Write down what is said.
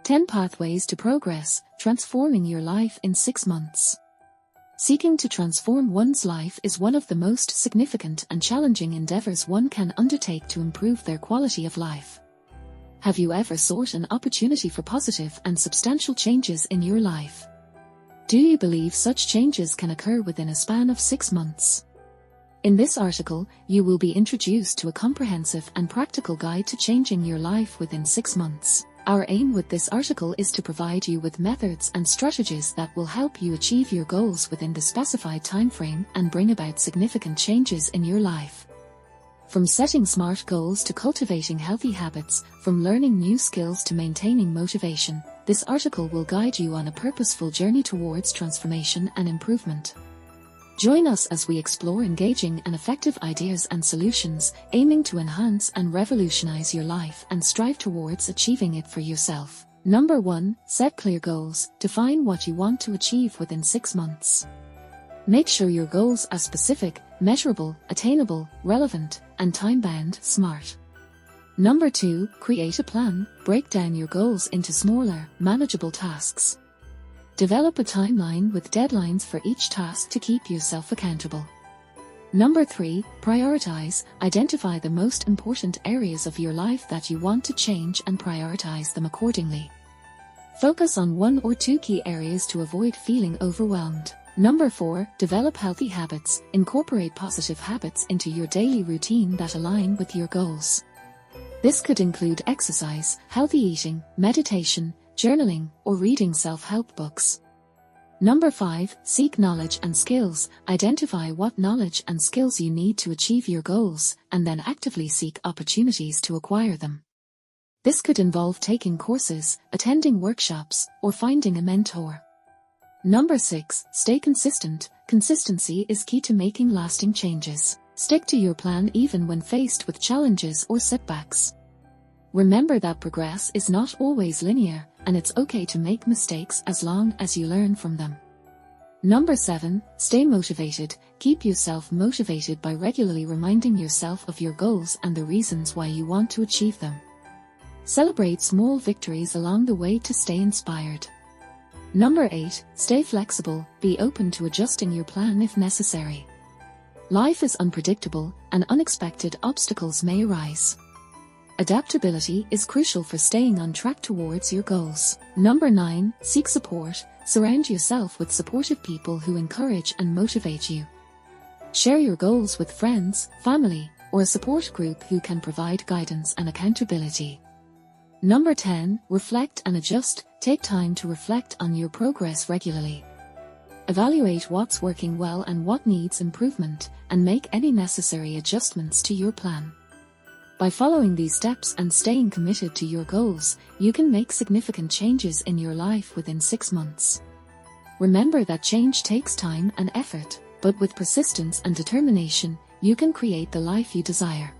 10 Pathways to Progress, Transforming Your Life in 6 Months. Seeking to transform one's life is one of the most significant and challenging endeavors one can undertake to improve their quality of life. Have you ever sought an opportunity for positive and substantial changes in your life? Do you believe such changes can occur within a span of 6 months? In this article, you will be introduced to a comprehensive and practical guide to changing your life within 6 months. Our aim with this article is to provide you with methods and strategies that will help you achieve your goals within the specified time frame and bring about significant changes in your life. From setting smart goals to cultivating healthy habits, from learning new skills to maintaining motivation, this article will guide you on a purposeful journey towards transformation and improvement. Join us as we explore engaging and effective ideas and solutions, aiming to enhance and revolutionize your life and strive towards achieving it for yourself. Number 1. Set clear goals. Define what you want to achieve within 6 months. Make sure your goals are specific, measurable, attainable, relevant, and time-bound. Smart. Number 2. Create a plan. Break down your goals into smaller, manageable tasks. Develop a timeline with deadlines for each task to keep yourself accountable. Number 3. Prioritize. Identify the most important areas of your life that you want to change and prioritize them accordingly. Focus on 1 or 2 key areas to avoid feeling overwhelmed. Number 4. Develop healthy habits. Incorporate positive habits into your daily routine that align with your goals. This could include exercise, healthy eating, meditation, journaling, or reading self-help books. Number 5. Seek knowledge and skills. Identify what knowledge and skills you need to achieve your goals, and then actively seek opportunities to acquire them. This could involve taking courses, attending workshops, or finding a mentor. Number 6. Stay consistent. Consistency is key to making lasting changes. Stick to your plan even when faced with challenges or setbacks. Remember that progress is not always linear, and it's okay to make mistakes as long as you learn from them. Number 7. Stay motivated. Keep yourself motivated by regularly reminding yourself of your goals and the reasons why you want to achieve them. Celebrate small victories along the way to stay inspired. Number 8. Stay flexible. Be open to adjusting your plan if necessary. Life is unpredictable, and unexpected obstacles may arise. Adaptability is crucial for staying on track towards your goals. Number 9. Seek support. Surround yourself with supportive people who encourage and motivate you. Share your goals with friends, family, or a support group who can provide guidance and accountability. Number 10. Reflect and adjust. Take time to reflect on your progress regularly. Evaluate what's working well and what needs improvement, and make any necessary adjustments to your plan. By following these steps and staying committed to your goals, you can make significant changes in your life within 6 months. Remember that change takes time and effort, but with persistence and determination, you can create the life you desire.